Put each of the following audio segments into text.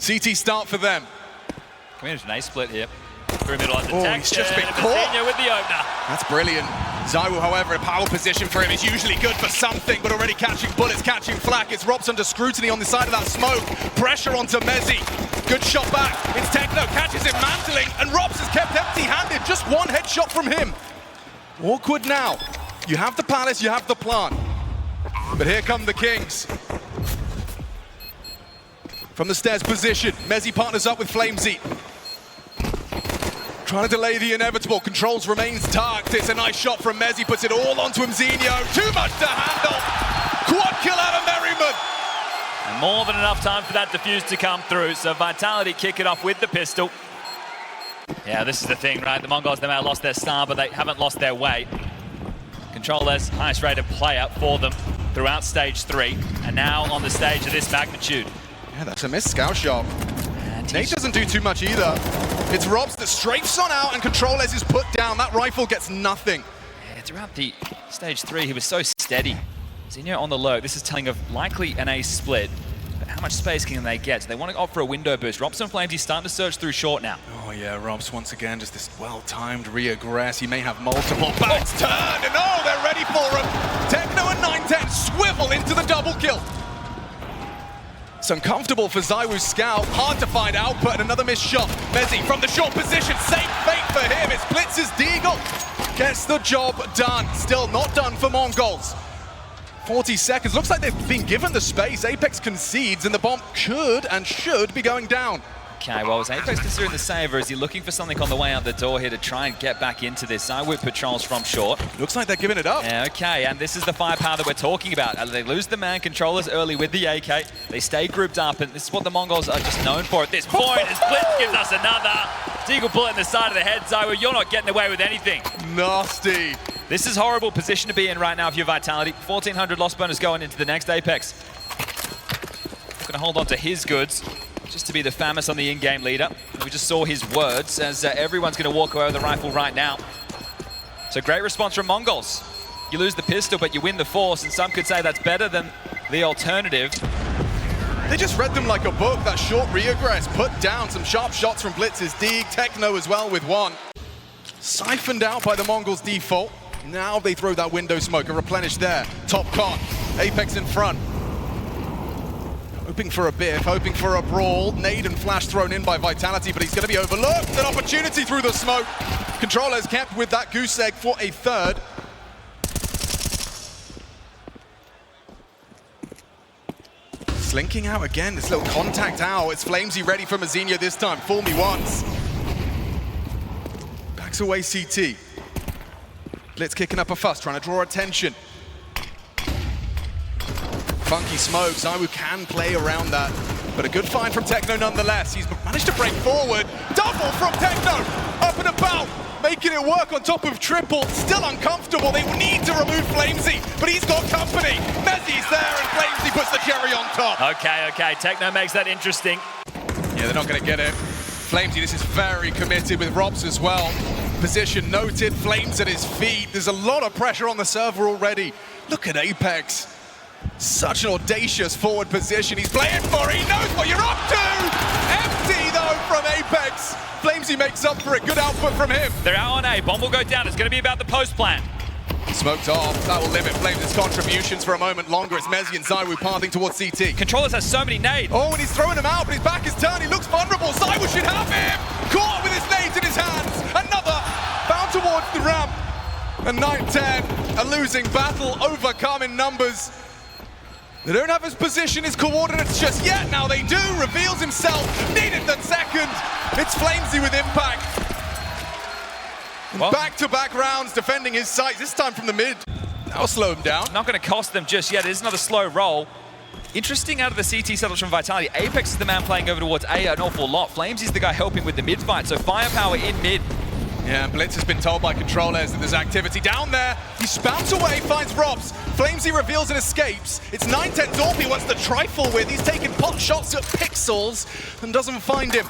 CT start for them. Coming into an A split here. Through middle of the He's just been caught. With the opener. That's brilliant. ZywOo, however, a power position for him is usually good for something, but already catching bullets, catching flak. It's Robs under scrutiny on the side of that smoke. Pressure onto Mezzi. Good shot back. It's Techno, catches him mantling, and Robs is kept empty-handed. Just one headshot from him. Awkward now. You have the palace, you have the plant. But here come the Kings. From the stairs position, Mezzi partners up with FlameZ. Trying to delay the inevitable. Controls remains tucked. It's a nice shot from Mezzi, puts it all onto Mzinho. Too much to handle. Quad kill out of Merriman. And more than enough time for that defuse to come through. So Vitality kick it off with the pistol. Yeah, this is the thing, right? The MongolZ, they may have lost their star, but they haven't lost their way. Controller's highest rated player for them throughout stage 3, and now on the stage of this magnitude. Yeah, that's a missed scout shot. Nate doesn't do too much either. It's Robs that strafes on out, and controller's is put down. That rifle gets nothing. Yeah, throughout the stage 3, he was so steady. Zinho on the lurk. This is telling of likely an A split. But how much space can they get? So they want to opt for a window boost. Robs and FlameZ starting to search through short now. Oh yeah, Robs once again, just this well-timed reaggress. He may have multiple backs turned, and oh, they're ready for him. Techno and 910 swivel into the double kill. It's uncomfortable for ZywOo's scout. Hard to find output, and another missed shot. Mezzi from the short position. Safe fate for him. It's Blitz's Deagle. Gets the job done. Still not done for MongolZ. 40 seconds. Looks like they've been given the space. Apex concedes, and the bomb could and should be going down. Okay, well, is Apex considering the save, or is he looking for something on the way out the door here to try and get back into this? ZywOo patrols from short. Looks like they're giving it up. Yeah, okay, and this is the firepower that we're talking about. They lose the man controllers early with the AK. They stay grouped up, and this is what the MongolZ are just known for at this point. As Blitz gives us another Deagle bullet in the side of the head. ZywOo, you're not getting away with anything. Nasty. This is a horrible position to be in right now if you're Vitality. 1,400 loss bonus going into the next Apex. Gonna hold on to his goods, just to be the famous on the in-game leader. We just saw his words as everyone's going to walk away with the rifle right now. So great response from MongolZ. You lose the pistol, but you win the force, and some could say that's better than the alternative. They just read them like a book. That short reaggress put down some sharp shots from Blitz's Deeg. Techno as well with one. Siphoned out by the MongolZ default. Now they throw that window smoke and replenish there. Top con. Apex in front. Hoping for a biff, hoping for a brawl. Nade and flash thrown in by Vitality, but he's going to be overlooked. An opportunity through the smoke. Controller's kept with that goose egg for a third. Slinking out again, this little contact out. It's FlameZ ready for Mzinho this time. Fool me once. Backs away CT. Blitz kicking up a fuss, trying to draw attention. Funky smoke, ZywOo can play around that, but a good find from Techno nonetheless. He's managed to break forward. Double from Techno, up and about, making it work on top of triple. Still uncomfortable, they need to remove FlameZ, but he's got company. Mezzi's there, and FlameZ puts the cherry on top. Okay, Techno makes that interesting. Yeah, they're not gonna get it. FlameZ, this is very committed with Robs as well. Position noted, Flames at his feet. There's a lot of pressure on the server already. Look at Apex. Such an audacious forward position. He's playing for it. He knows what you're up to. Empty, though, from Apex. FlameZ makes up for it. Good output from him. They're out on A. Bomb will go down. It's going to be about the post plan. Smoked off. That will limit Flames' contributions for a moment longer. It's Mezzi and ZywOo pathing towards CT. Controllers has so many nades. Oh, and he's throwing him out, but his back is turned. He looks vulnerable. ZywOo should have him. Caught with his nades in his hands. Another. Bound towards the ramp. And 910, a losing battle, overcome in numbers. They don't have his position, his coordinates just yet. Now they do. Reveals himself. Needed the second. It's FlameZ with impact. Back-to-back rounds defending his sights, this time from the mid. That'll slow him down. Not going to cost them just yet. It is another slow roll. Interesting out of the CT settles from Vitality. Apex is the man playing over towards A an awful lot. FlameZ is the guy helping with the mid fight. So firepower in mid. Yeah, Blitz has been told by controllers that there's activity down there. He spouts away, finds Robs. FlameZ reveals and escapes. It's 910 Dorp he wants to trifle with. He's taking pot shots at Pixels and doesn't find him.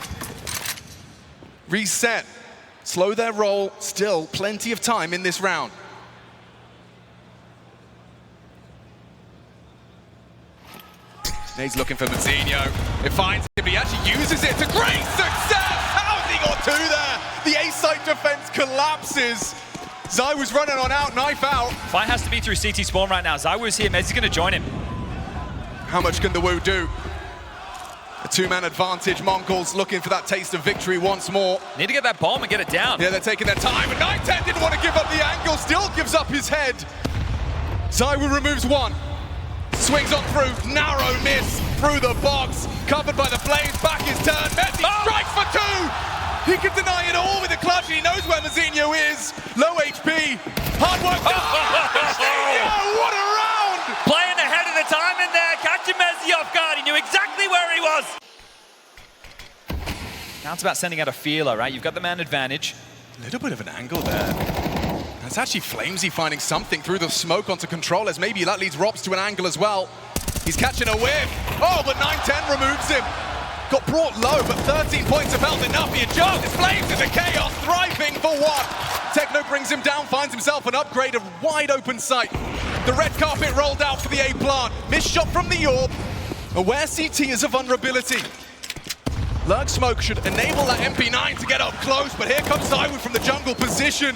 Reset. Slow their roll. Still plenty of time in this round. He's looking for Mazinho. It finds him, but he actually uses it to great success! How has he got two there? The A-side defense collapses. ZywOo's running on out, knife out. Fight has to be through CT spawn right now. ZywOo's here, MOUZ is going to join him. How much can the Wu do? A two-man advantage. MongolZ looking for that taste of victory once more. Need to get that bomb and get it down. Yeah, they're taking their time, but 910 didn't want to give up the angle, still gives up his head. ZywOo removes one. Swings on through, narrow miss through the box. Covered by the flames, back his turn. Messi strikes for two! He can deny it all with a clutch, and he knows where Mazinho is. Low HP, hard work done. Mazinho, what a round! Playing ahead of the time in there, catching Messi off guard. He knew exactly where he was. Now it's about sending out a feeler, right? You've got the man advantage. A little bit of an angle there. That's actually FlameZ finding something through the smoke onto controllers. Maybe that leads Robs to an angle as well. He's catching a whiff. Oh, but 910 removes him. Got brought low, but 13 points have held enough. He adjusts his flames into chaos, thriving for one. Techno brings him down, finds himself an upgrade of wide open sight. The red carpet rolled out for the A plant. Missed shot from the orb. Aware CT is a vulnerability. Lurk smoke should enable that MP9 to get up close, but here comes ZywOo from the jungle position.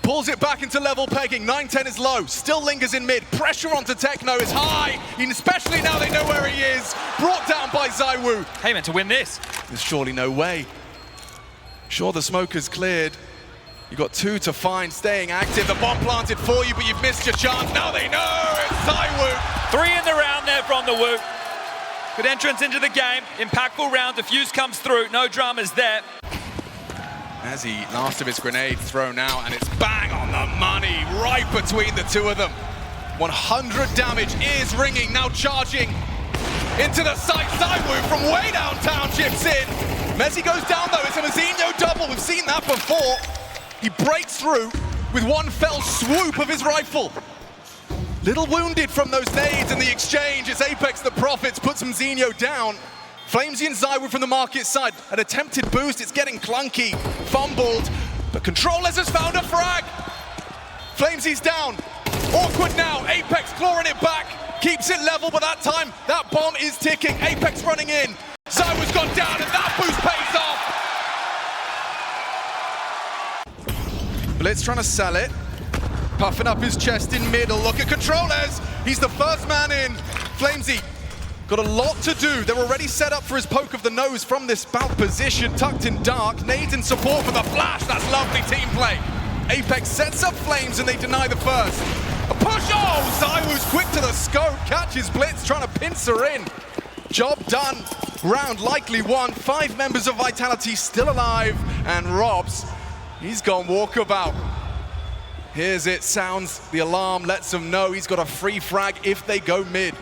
Pulls it back into level pegging. 910 is low, still lingers in mid. Pressure onto Techno is high, and especially now they know where he is. Brought down by ZywOo. Hey man, to win this. There's surely no way. Sure, the smoke is cleared. You've got two to find, staying active. The bomb planted for you, but you've missed your chance. Now they know it's ZywOo. 3 in the round there from the Wu. Good entrance into the game. Impactful round. Diffuse comes through. No dramas there. As he last of his grenade thrown out, and it's bang on the money, right between the two of them. 100 damage is ringing, now charging into the site. ZywOo from way downtown chips in. Messi goes down though, it's a Mazinho double, we've seen that before. He breaks through with one fell swoop of his rifle. Little wounded from those nades and the exchange, it's Apex the Prophets, puts Mazinho down. FlameZ and ZywOo from the market side. An attempted boost, it's getting clunky, fumbled, but Controllers has found a frag. FlameZ's down, awkward now, Apex clawing it back, keeps it level, but that time, that bomb is ticking. Apex running in, ZywOo's gone down, and that boost pays off. Blitz trying to sell it, puffing up his chest in middle. Look at Controllers, he's the first man in. FlameZ got a lot to do. They're already set up for his poke of the nose from this bout position, tucked in dark. Nades in support for the flash. That's lovely team play. Apex sets up flames and they deny the first. A push. Oh, ZywOo's quick to the scope. Catches Blitz, trying to pincer in. Job done. Round likely won. 5 members of Vitality still alive. And Robs, he's gone walkabout. Here's it, sounds the alarm, lets them know he's got a free frag if they go mid.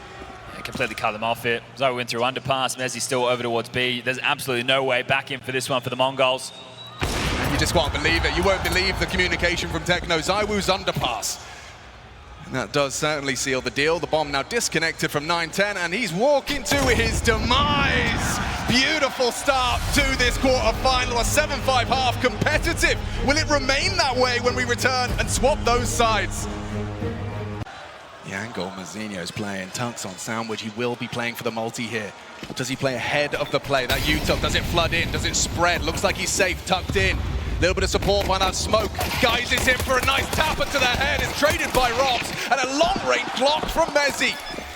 Completely cut them off it. ZywOo went through underpass. Messi still over towards B. There's absolutely no way back in for this one for the MongolZ. You just can't believe it. You won't believe the communication from Techno. ZywOo's underpass. And that does certainly seal the deal. The bomb now disconnected from 910, and he's walking to his demise. Beautiful start to this quarterfinal. A 7-5 half competitive. Will it remain that way when we return and swap those sides? The angle Mazinho's playing, Tunks on Sandwich, he will be playing for the multi here. Does he play ahead of the play? That U-tuck, does it flood in? Does it spread? Looks like he's safe, tucked in. A little bit of support by that smoke. Guises him for a nice tapper to the head. It's traded by Robs, and a long-range block from Messi.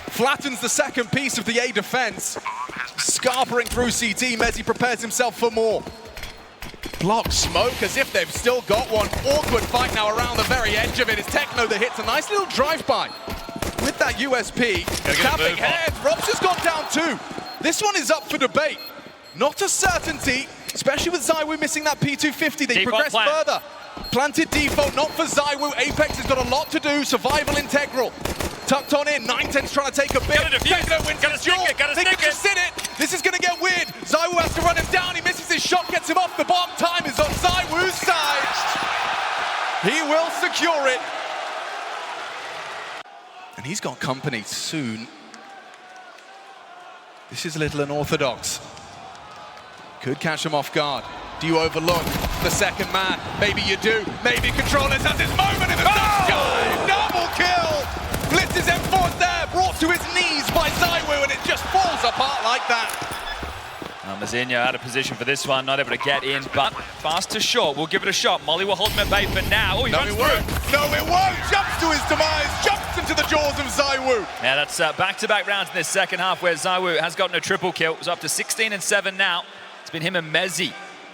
Flattens the second piece of the A defense. Scarpering through CT, Messi prepares himself for more. Block smoke as if they've still got one. Awkward fight now around the very edge of it. It's Techno that hits a nice little drive-by. With that USP, tapping heads, Robs has gone down too. This one is up for debate. Not a certainty, especially with ZywOo missing that P250. They progress further. Planted default, not for ZywOo. Apex has got a lot to do, survival integral. Tucked on in, 910's trying to take a bit. Techno wins his duel. They can just sit it. This is going to get weird. ZywOo has to run him down. He misses his shot, gets him off the bomb. Time is on ZywOo's side. He will secure it. And he's got company soon. This is a little unorthodox. Could catch him off guard. Do you overlook the second man? Maybe you do. Maybe Controllers has his moment in the sky. Double kill. Blitz is enforced there. Brought to his knees by ZywOo, and it just falls apart like that. Mazinho out of position for this one, not able to get in, but fast to short. We'll give it a shot. Molly will hold him at bay for now. Oh, he runs through. No, it won't. Jumps to his demise. Jumps into the jaws of ZywOo. Yeah, that's back-to-back rounds in this second half where ZywOo has gotten a triple kill. It's up to 16 and 7 now. It's been him and Mezzi.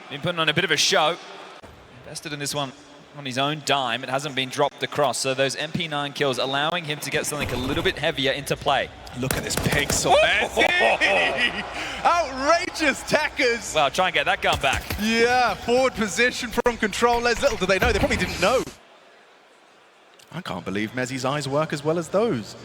Been putting on a bit of a show. Invested in this one on his own dime. It hasn't been dropped across, so those MP9 kills allowing him to get something a little bit heavier into play. Look at this pixel. Outrageous tackers. Well, try and get that gun back. Yeah, forward position from controllers. Little do they know, they probably didn't know. I can't believe Mezzi's eyes work as well as those.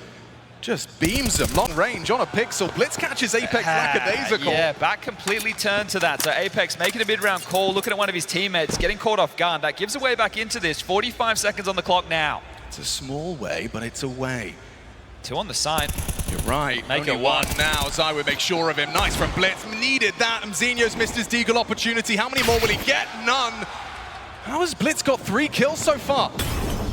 Just beams him, long range on a pixel. Blitz catches Apex lackadaisical. Yeah, back completely turned to that. So Apex making a mid-round call, looking at one of his teammates, getting caught off guard. That gives a way back into this. 45 seconds on the clock now. It's a small way, but it's a way. 2 on the side. You're right. Make Only it 1 now. ZywOo makes sure of him. Nice from Blitz. Needed that. Mzinho's missed his deagle opportunity. How many more will he get? None. How has Blitz got 3 kills so far?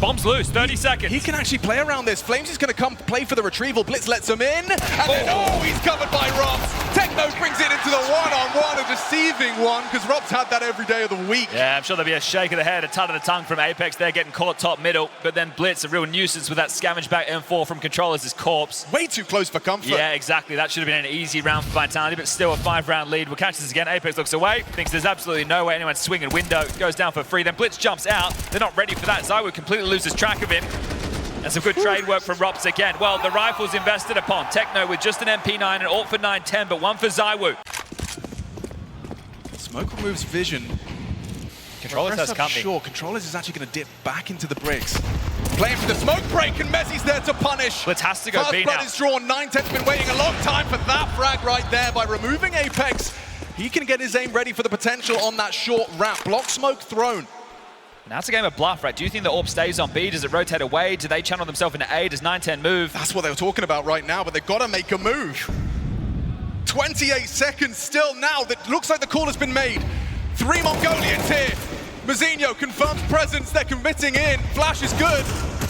Bomb's loose, 30 seconds. He can actually play around this. Flames is going to come play for the retrieval. Blitz lets him in. And then, he's covered by Robs. Techno brings it into the one-on-one, a deceiving one, because Robs had that every day of the week. Yeah, I'm sure there'll be a shake of the head, a tut of the tongue from Apex. They're getting caught top middle, but then Blitz, a real nuisance with that scavenge back M4 from controllers' corpse. Way too close for comfort. Yeah, exactly. That should have been an easy round for Vitality, but still a 5-round lead. We'll catch this again. Apex looks away, thinks there's absolutely no way anyone's swinging window. Goes down for free. Then Blitz jumps out. They're not ready for that. ZywOo completely loses track of him. And some good trade work from Robs again. Well, the rifle's invested upon. Techno with just an MP9 and ult for 9-10, but 1 for ZywOo. Smoke removes vision. Controllers has company. Sure, Controllers is actually going to dip back into the bricks. Playing for the smoke break, and Messi's there to punish. Blitz has to go B now. First blood is drawn. 9-10's been waiting a long time for that frag right there. By removing Apex, he can get his aim ready for the potential on that short ramp. Block smoke thrown. Now it's a game of bluff, right? Do you think the AWP stays on B? Does it rotate away? Do they channel themselves into A? Does 9-10 move? That's what they were talking about right now, but they've got to make a move. 28 seconds still now. That looks like the call has been made. 3 Mongolians here. Mazinho confirms presence. They're committing in. Flash is good.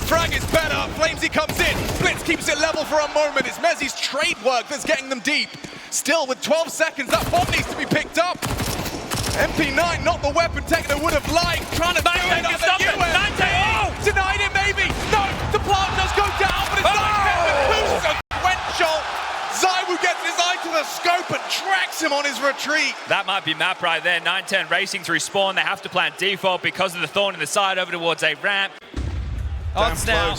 Frag is better. Flamesy comes in. Blitz keeps it level for a moment. It's Mezzi's trade work that's getting them deep. Still, with 12 seconds, that bomb needs to be picked up. MP9, not the weapon Techno would have liked. Trying to do it on the US. Denied it, maybe. No, the plant does go down, but it's not sequential. ZywOo gets his eye to the scope and tracks him on his retreat. That might be map right there. 9-10 racing through spawn. They have to plant default because of the thorn in the side over towards a ramp. Odds now.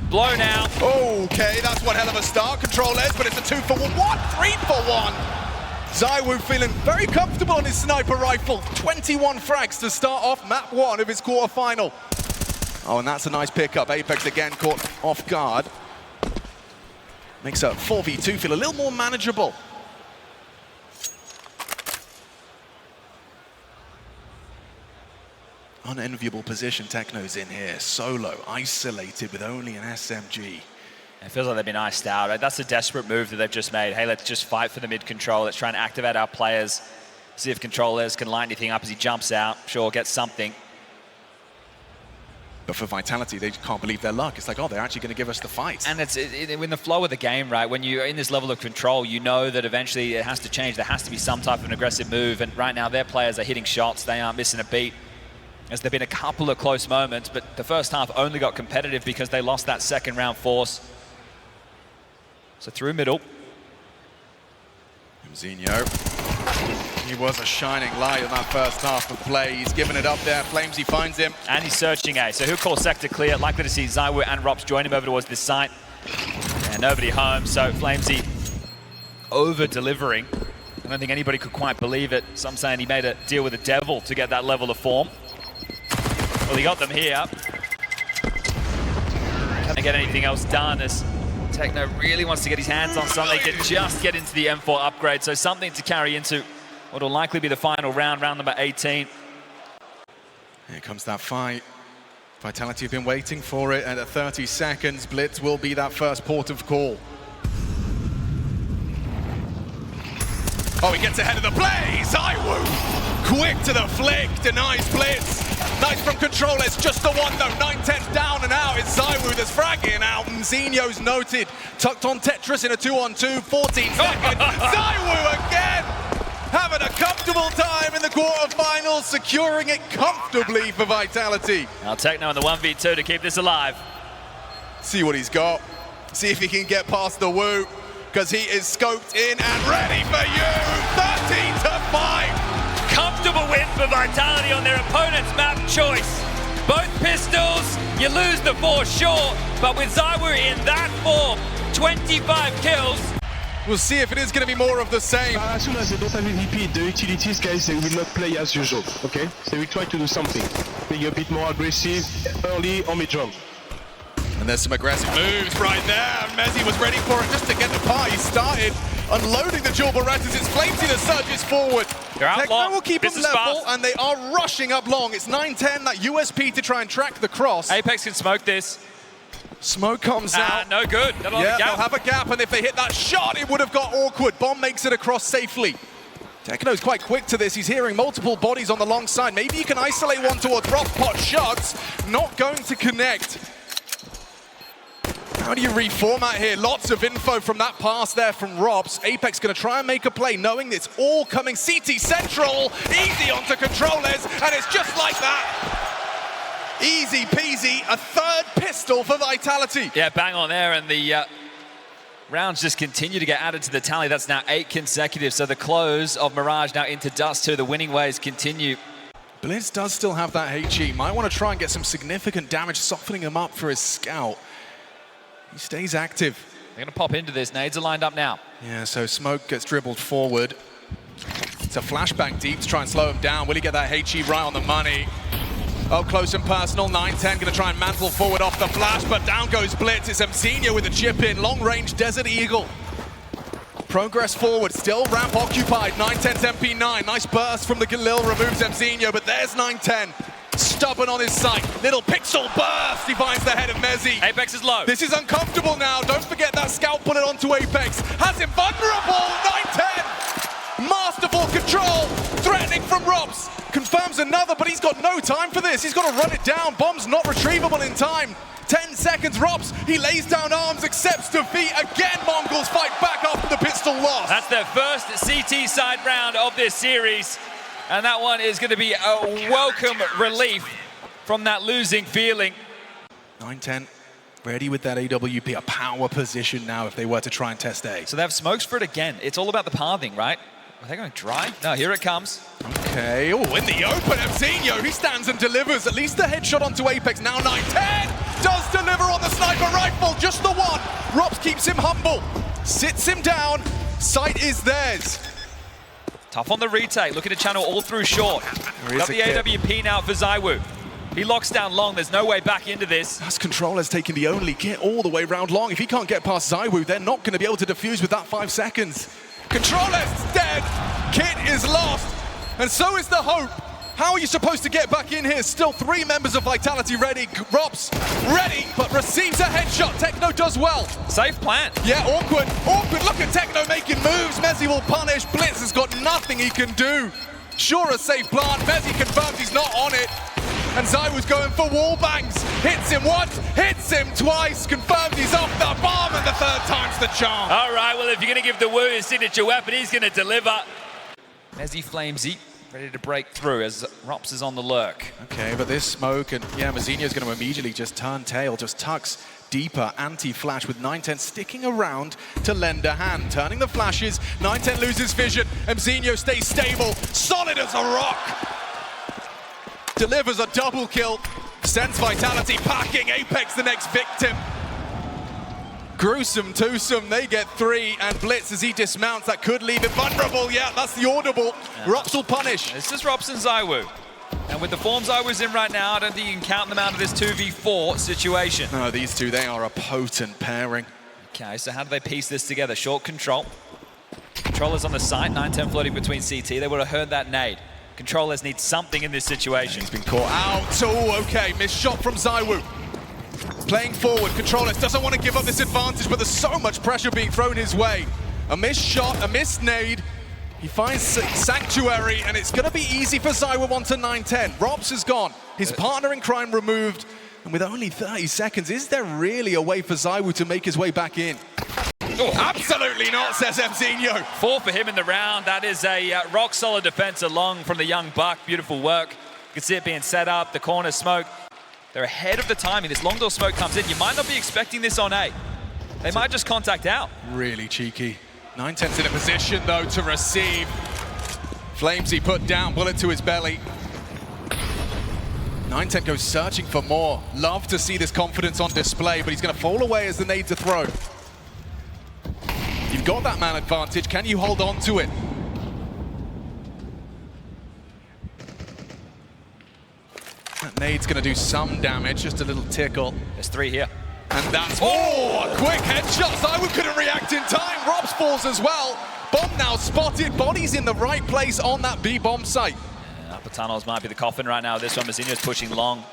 Blown out. Okay, that's one hell of a start. Controllers, but it's a 2 for 1, 3 for 1. ZywOo feeling very comfortable on his sniper rifle. 21 frags to start off map 1 of his quarterfinal. Oh, and that's a nice pickup. Apex again caught off guard. Makes a 4v2 feel a little more manageable. Unenviable position Techno's in here. Solo, isolated with only an SMG. It feels like they've been iced out, right? That's a desperate move that they've just made. Hey, let's just fight for the mid control. Let's try and activate our players. See if controllers can light anything up as he jumps out. Sure, get something. But for Vitality, they can't believe their luck. It's like, oh, they're actually going to give us the fight. And it's in the flow of the game, right? When you're in this level of control, you know that eventually it has to change. There has to be some type of an aggressive move. And right now, their players are hitting shots. They aren't missing a beat. As there have been a couple of close moments, but the first half only got competitive because they lost that second round force. So through middle. Mzinho. He was a shining light in that first half of play. He's given it up there. Flamesy finds him. And he's searching A. So he'll call sector clear. Likely to see ZywOo and Robs join him over towards this site. And nobody home. So Flamesy over-delivering. I don't think anybody could quite believe it. Some saying he made a deal with the devil to get that level of form. Well, he got them here. Can't get anything else done as Techno really wants to get his hands on something to just get into the M4 upgrade. So something to carry into what will likely be the final round, round number 18. Here comes that fight. Vitality have been waiting for it, and at 30 seconds, Blitz will be that first port of call. Oh, he gets ahead of the play! ZywOo! Quick to the flick, denies Blitz. Nice from controllers, just the one though. 9-10 down and out. It's ZywOo that's fragging out. MZino's noted. Tucked on Tetris in a 2-on-2, 14 seconds. ZywOo again! Having a comfortable time in the quarterfinals, securing it comfortably for Vitality. Now Techno in the 1v2 to keep this alive. See what he's got. See if he can get past the Woo, because he is scoped in and ready for you. 13-5. Comfortable win for Vitality on their opponent's map choice. Both pistols, you lose the 4 short, but with ZywOo in that form, 25 kills. We'll see if it is going to be more of the same. As soon as they don't have MVP, the utilities guys, they will not play as usual, okay? They will try to do something. Being a bit more aggressive, early or mid-jump. And there's some aggressive moves right there. Mezzi was ready for it just to get the party started. Unloading the dual Berettas, it's Flamesy that surges forward. Techno will keep them level, and they are rushing up long. It's 9-10, that USP to try and track the cross. Apex can smoke this. Smoke comes out. No good. Yeah, they'll have a gap, and if they hit that shot, it would have got awkward. Bomb makes it across safely. Techno's quite quick to this. He's hearing multiple bodies on the long side. Maybe you can isolate one towards Rock. Pot shots, not going to connect. How do you reformat here? Lots of info from that pass there from Robs. Apex going to try and make a play, knowing it's all coming. CT Central, easy onto controllers, and it's just like that. Easy peasy, a third pistol for Vitality. Yeah, bang on there, and the rounds just continue to get added to the tally. That's now 8 consecutive, so the close of Mirage now into Dust 2. The winning ways continue. Blitz does still have that HE. Might want to try and get some significant damage, softening him up for his scout. He stays active. They're going to pop into this. Nades are lined up now. Yeah, so Smoke gets dribbled forward. It's a flashbang deep to try and slow him down. Will he get that HE right on the money? Up close and personal, 9-10 going to try and mantle forward off the flash, but down goes Blitz. It's MZino with a chip in, long range Desert Eagle. Progress forward, still ramp occupied, 9-10's MP9. Nice burst from the Galil, removes MZino, but there's 9-10. Stubborn on his sight, little pixel burst, he finds the head of Mezzi. Apex is low. This is uncomfortable now, don't forget that scout bullet onto Apex. Has him vulnerable, 9-10. Masterful control, threatening from Robs. Confirms another, but he's got no time for this. He's got to run it down. Bomb's not retrievable in time. 10 seconds, Robs. He lays down arms, accepts defeat. Again, MongolZ fight back after the pistol loss. That's their first CT side round of this series. And that one is going to be a welcome relief from that losing feeling. 9-10, ready with that AWP, a power position now if they were to try and test A. So they have smokes for it again. It's all about the pathing, right? Are they going dry? No, here it comes. Okay, oh, in the open, MZino, he stands and delivers. At least a headshot onto Apex, now 9-10. Does deliver on the sniper rifle, just the one. Robs keeps him humble, sits him down, sight is theirs. Tough on the retake, looking to channel all through short. Got the AWP now for ZywOo. He locks down long, there's no way back into this. That's controllers taking the only kit all the way round long. If he can't get past ZywOo, they're not going to be able to defuse with that 5 seconds. Controllers dead, kit is lost, and so is the hope. How are you supposed to get back in here? Still 3 members of Vitality ready. Robs ready, but receives a headshot. Techno does well. Safe plant. Yeah, awkward. Look at Techno making moves. Mezzi will punish. Blitz has got nothing he can do. Sure, a safe plant. Mezzi confirms he's not on it. And ZywOo's going for wall bangs. Hits him once, hits him twice. Confirms he's off the bomb, and the 3rd time's the charm. All right, well, if you're going to give the Woo his signature weapon, he's going to deliver. Mezzi Flamesy ready to break through as Rops is on the lurk. Okay, but this smoke, and yeah, MZino's going to immediately just turn tail, just tucks deeper, anti-flash with 9-10 sticking around to lend a hand. Turning the flashes, 9-10 loses vision, MZino stays stable, solid as a rock. Delivers a double kill, sends Vitality packing, Apex the next victim. Gruesome twosome, they get 3, and Blitz as he dismounts, that could leave him vulnerable. Yeah, that's the audible. Rops will punish. This is Robs and ZywOo. And with the form ZywOo's in right now, I don't think you can count them out of this 2v4 situation. No, these two, they are a potent pairing. Okay, so how do they piece this together? Short control. Controllers on the site, 9-10 floating between CT. They would have heard that nade. Controllers need something in this situation. He's been caught out. Oh, okay, missed shot from ZywOo. Playing forward, Controllers doesn't want to give up this advantage, but there's so much pressure being thrown his way. A missed shot, a missed nade. He finds Sanctuary, and it's going to be easy for ZywOo onto 9-10. Robs is gone. His partner in crime removed. And with only 30 seconds, is there really a way for ZywOo to make his way back in? Oh, absolutely not, says MZinho. 4 for him in the round. That is a rock-solid defense along from the young buck. Beautiful work. You can see it being set up, the corner smoke. They're ahead of the timing. This long door smoke comes in. You might not be expecting this on A. They might just contact out. Really cheeky. 9-10's in a position, though, to receive. FlamezY put down, bullet to his belly. 9-10 goes searching for more. Love to see this confidence on display, but he's going to fall away as the nade to throw. You've got that man advantage. Can you hold on to it? That nade's going to do some damage, just a little tickle. There's 3 here. And that's, oh, a quick headshot. ZywOo couldn't react in time. Robs falls as well. Bomb now spotted. Body's in the right place on that B bomb site. Upper tunnels might be the coffin right now. This one, MZinho's pushing long.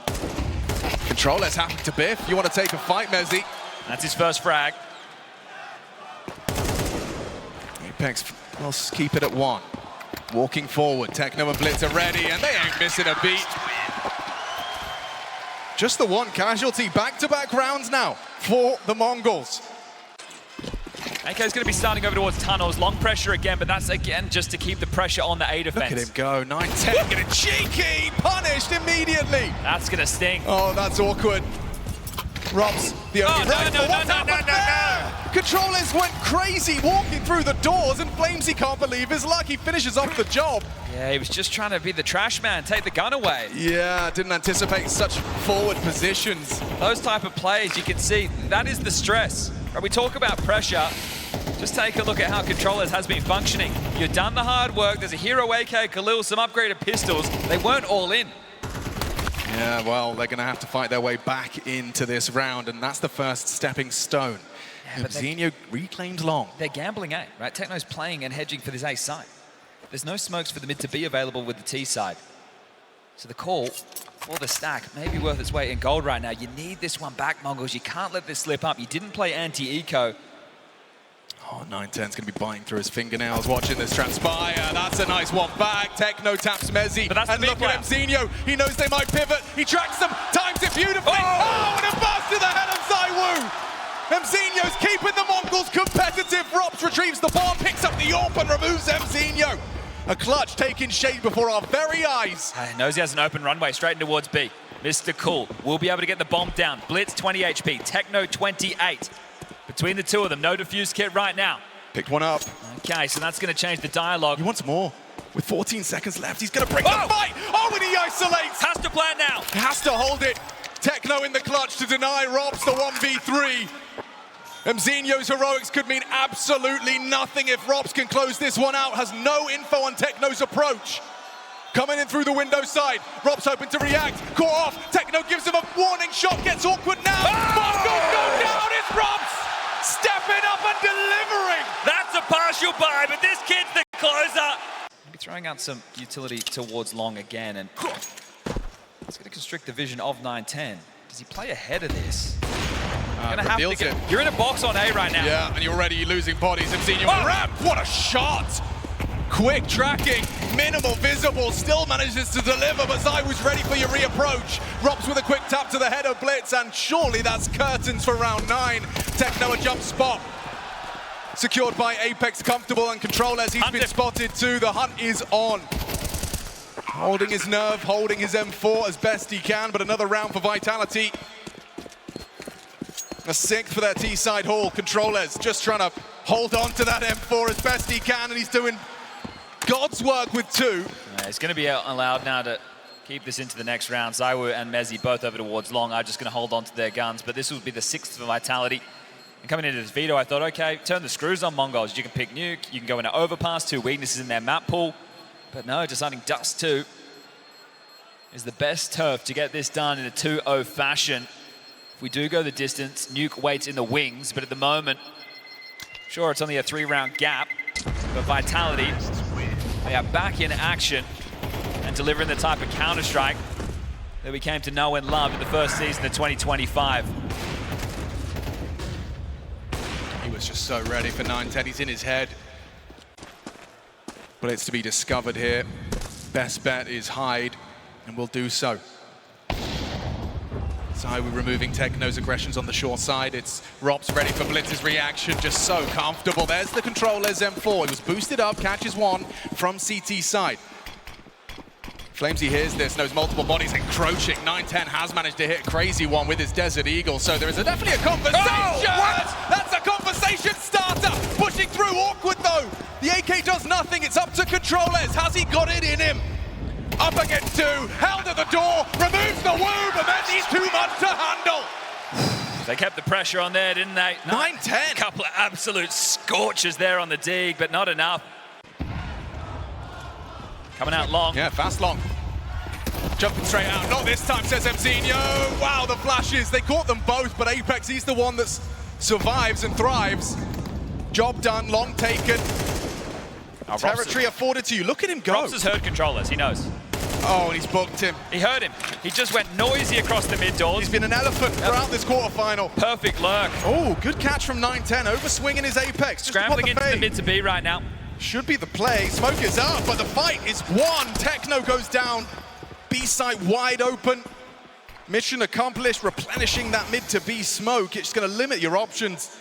Controller's happy to biff. You want to take a fight, Mezzy? That's his first frag. Apex will keep it at 1. Walking forward, Techno and Blitz are ready, and they ain't missing a beat. Just the one casualty, back-to-back rounds now for the Mongols. AK's going to be starting over towards tunnels. Long pressure again, but that's again just to keep the pressure on the A defense. Look at him go. 9-10 getting cheeky. Punished immediately. That's going to sting. Oh, that's awkward. Robs, the only no. Controllers went crazy walking through the doors, and FlameZY can't believe his luck. He finishes off the job. Yeah, he was just trying to be the trash man, take the gun away. Yeah, didn't anticipate such forward positions. Those type of plays, you can see, that is the stress. Right, we talk about pressure. Just take a look at how Controllers has been functioning. You've done the hard work. There's a hero AK, Khalil, some upgraded pistols. They weren't all in. Yeah, well, they're going to have to fight their way back into this round, and that's the first stepping stone. Yeah, MZinho reclaimed long. They're gambling A, right? Techno's playing and hedging for this A side. There's no smokes for the mid to be available with the T side. So the call for the stack may be worth its weight in gold right now. You need this one back, MongolZ. You can't let this slip up. You didn't play anti-eco. Oh, 9-10's going to be biting through his fingernails watching this transpire. That's a nice one back. Techno taps Mezzy. And look at MZinho. He knows they might pivot. He tracks them, times it beautifully. Oh, and a bust to the head of ZywOo. MZinho's keeping the Mongols competitive. Robs retrieves the ball, picks up the AWP and removes MZinho. A clutch taking shape before our very eyes. Knows he has an open runway straight towards B. Mr. Cool will be able to get the bomb down. Blitz 20 HP, Techno 28. Between the two of them, no defuse kit right now. Picked one up. Okay, so that's going to change the dialogue. He wants more. With 14 seconds left, he's going to bring the fight. Oh, and he isolates. Has to plan now. He has to hold it. Techno in the clutch to deny Robs the 1v3. MZinho's heroics could mean absolutely nothing if Robs can close this one out. Has no info on Techno's approach. Coming in through the window side. Robs hoping to react. Caught off. Techno gives him a warning shot. Gets awkward now. Mongols go down. It's Robs. Stepping up and delivering. That's a partial buy, but this kid's the closer. Maybe throwing out some utility towards long again, and it's going to constrict the vision of 9-10. Does he play ahead of this? You're gonna have to get, you're in a box on A right now. Yeah, and you're already losing bodies. MZinho ramp. What a shot! Quick tracking, minimal visible, still manages to deliver, but ZywOo's ready for your reapproach. Robs with a quick tap to the head of Blitz, and surely that's curtains for round 9. Techno a jump spot. Secured by Apex, comfortable and control as he's been spotted too. The hunt is on. Holding his nerve, holding his M4 as best he can, but another round for Vitality. A 6th for their T-side haul. Controllers just trying to hold on to that M4 as best he can, and he's doing God's work with 2. He's going to be allowed now to keep this into the next round. ZywOo and Mezzy both over towards long are just going to hold on to their guns, but this will be the 6th for Vitality. And coming into this veto, I thought, okay, turn the screws on MongolZ. You can pick nuke, you can go into overpass, 2 weaknesses in their map pool. But no, deciding Dust 2 is the best turf to get this done in a 2-0 fashion. If we do go the distance, nuke waits in the wings, but at the moment, sure, it's only a 3-round gap, but Vitality, they are back in action and delivering the type of Counter-Strike that we came to know and love in the first season of 2025. He was just so ready for 9-10. He's in his head. But it's to be discovered here. Best bet is hide, and will do so. ZywOo removing Techno's aggressions on the short side. It's Rops ready for Blitz's reaction, just so comfortable. There's the controllers M4. He was boosted up, catches one from CT side. FlamezY hears this, knows multiple bodies encroaching. 910 has managed to hit a crazy one with his Desert Eagle, so there is definitely a conversation! Oh, that's a conversation starter! Pushing through, awkward though! The AK does nothing, it's up to controllers. Has he got it in him? Up against two, held at the door, removes the womb, and then he's too much to handle! They kept the pressure on there, didn't they? 910! A couple of absolute scorchers there on the dig, but not enough. Coming out long. Yeah, fast long. Jumping straight out. Not this time, says MZinho. Wow, the flashes. They caught them both, but Apex, he's the one that survives and thrives. Job done, long taken. Oh, Territory afforded to you. Look at him go. Rops has heard controllers, he knows. Oh, and he's booked him. He heard him. He just went noisy across the mid doors. He's been an elephant throughout this quarterfinal. Perfect lurk. Oh, good catch from 910. Overswinging his Apex. Scrambling into the mid to B right now. Should be the play. Smoke is up, but the fight is won. Techno goes down. B site wide open. Mission accomplished, replenishing that mid to B smoke. It's going to limit your options.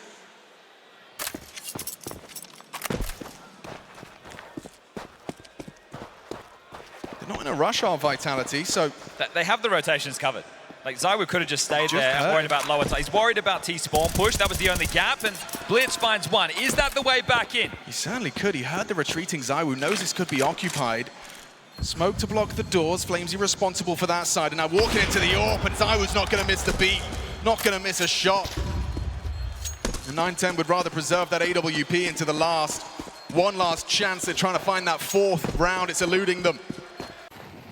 They're not in a rush on Vitality, so... They have the rotations covered. Like, ZywOo could have just stayed there and worried about lower He's worried about T-spawn push. That was the only gap, and Blitz finds one. Is that the way back in? He certainly could. He heard the retreating ZywOo, knows this could be occupied. Smoke to block the doors. FlameZY responsible for that side, and now walking into the AWP, and ZywOo's not going to miss the beat, not going to miss a shot. And 910 would rather preserve that AWP into the last. One last chance. They're trying to find that fourth round. It's eluding them.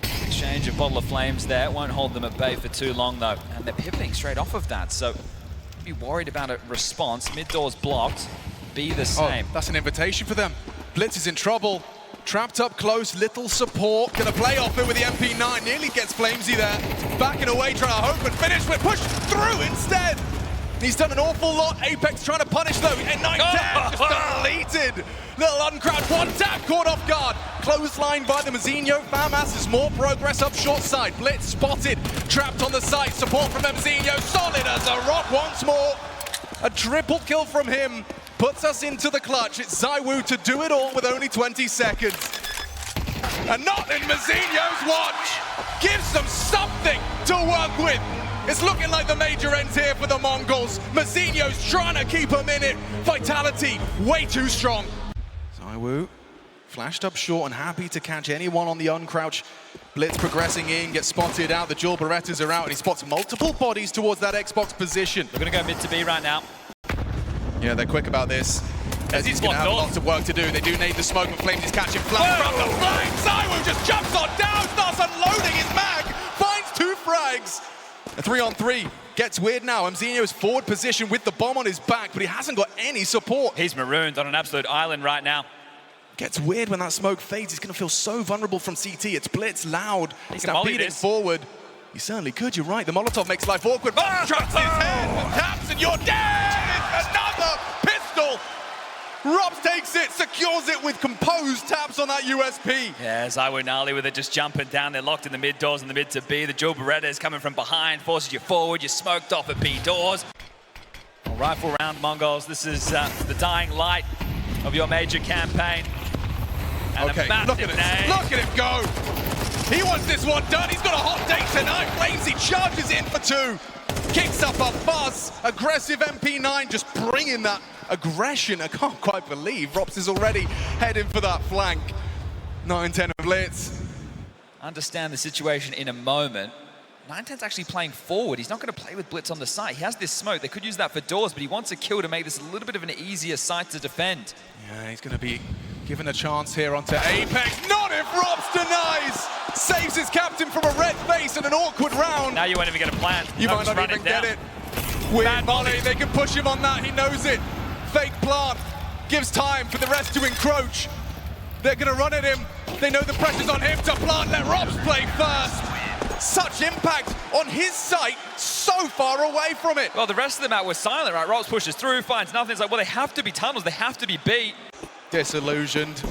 Exchange of bottle of flames there. Won't hold them at bay for too long though. And they're pivoting straight off of that, so be worried about a response. Mid door's blocked. Be the same. Oh, that's an invitation for them. Blitz is in trouble. Trapped up close, little support. Gonna play off it with the MP9. Nearly gets FlameZY there. Backing away, trying to hope and finish with push through instead. He's done an awful lot. Apex trying to punish though. And 910 just deleted. Little uncrouched, one tap, caught off guard. Clothesline by the MZinho. FAMAS is more progress up short side. Blitz spotted, trapped on the site. Support from MZinho, solid as a rock once more. A triple kill from him puts us into the clutch. It's ZywOo to do it all with only 20 seconds. And not in MZinho's watch. Gives them something to work with. It's looking like the major ends here for the MongolZ. MZinho's trying to keep him in it. Vitality, way too strong. ZywOo flashed up short and happy to catch anyone on the uncrouch. Blitz progressing in, gets spotted out. The dual Berettas are out, and he spots multiple bodies towards that Xbox position. They're going to go mid to B right now. Yeah, they're quick about this. He's going to have lots of work to do. They do need the smoke, but FlameZY's catching flat from the flame. ZywOo just jumps on down, starts unloading his mag, finds two frags. A 3-on-3 gets weird now. MZinho's forward position with the bomb on his back, but he hasn't got any support. He's marooned on an absolute island right now. Gets weird when that smoke fades. He's going to feel so vulnerable from CT. It's Blitz, loud, stampeding forward. He certainly could, you're right. The Molotov makes life awkward. Traps his head, taps, and you're dead! It's another pistol! Rops takes it, secures it with composed taps on that USP. Yeah, ZywOo gnarly with it, just jumping down. They're locked in the mid doors and the mid to B. The dual Beretta is coming from behind, forces you forward. You're smoked off at B doors. Well, rifle round, MongolZ. This is the dying light of your major campaign. And okay, look at it. Look at him go. He wants this one done. He's got a hot date tonight. FlameZY charges in for two. Kicks up a fuss. Aggressive MP9 just bringing that aggression. I can't quite believe Rops is already heading for that flank. 910 of Blitz. Understand the situation in a moment. 910's actually playing forward. He's not going to play with Blitz on the site. He has this smoke. They could use that for doors, but he wants a kill to make this a little bit of an easier site to defend. Yeah, he's going to be given a chance here onto Apex. Not if Rops denies! Saves his captain from a red face in an awkward round. Now you won't even get a plan. You might not even get it. Weird volley, they can push him on that, he knows it. Fake plant, gives time for the rest to encroach. They're gonna run at him. They know the pressure's on him to plant, let Rops play first. Such impact on his site, so far away from it. Well, the rest of the map was silent, right? Rops pushes through, finds nothing. It's like, well, they have to be tunnels, they have to be beat. Disillusioned.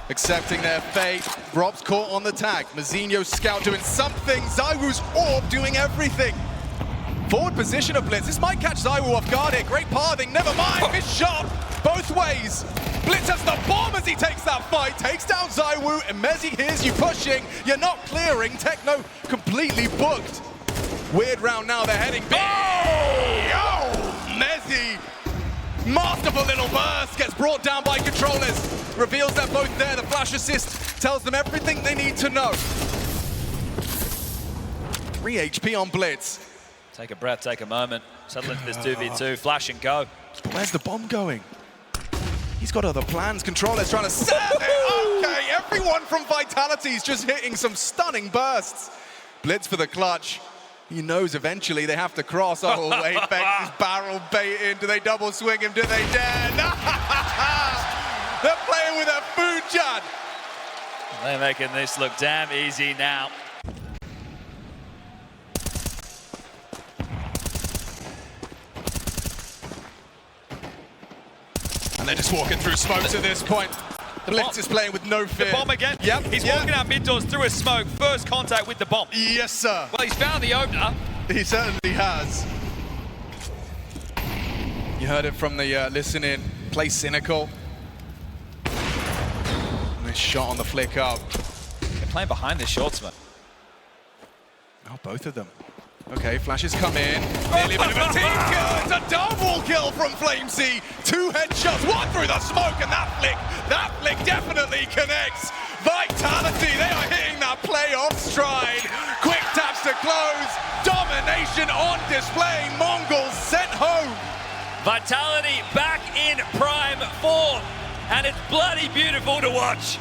accepting their fate. Rob's caught on the tag. Mazinho's scout doing something. ZywOo's orb doing everything. Forward position of Blitz. This might catch ZywOo off guard here. Great pathing. Never mind. This shot both ways. Blitz has the bomb as he takes that fight. Takes down ZywOo. And Mezi hears you pushing. You're not clearing. Techno completely booked. Weird round now. They're heading big. Oh, Mezi. Masterful little burst. Gets brought down by controllers. Reveals they're both there. The flash assist tells them everything they need to know. 3 HP on Blitz. Take a breath, take a moment. Settle into this 2v2, flash and go. Where's the bomb going? He's got other plans. Controller's trying to set it. Okay, everyone from Vitality is just hitting some stunning bursts. Blitz for the clutch. He knows eventually they have to cross. Oh, Apex is barrel baiting. Do they double swing him? Do they dare? No! They're playing with a food jan. They're making this look damn easy now. And they're just walking through smoke to this point. Blitz is playing with no fear. The bomb again? Yep. He's walking out mid doors through a smoke. First contact with the bomb. Yes, sir. Well, he's found the opener. He certainly has. You heard it from the listening. Play cynical. Nice shot on the flick up. They're playing behind this short smoke. Oh, both of them. Okay, flashes come in. Nearly a bit of a team kill. It's a double kill from FlameZ. 2 headshots, one through the smoke, and that flick definitely connects. Vitality, they are hitting that playoff stride. Quick taps to close. Domination on display. MongolZ sent home. Vitality back in prime form, and it's bloody beautiful to watch.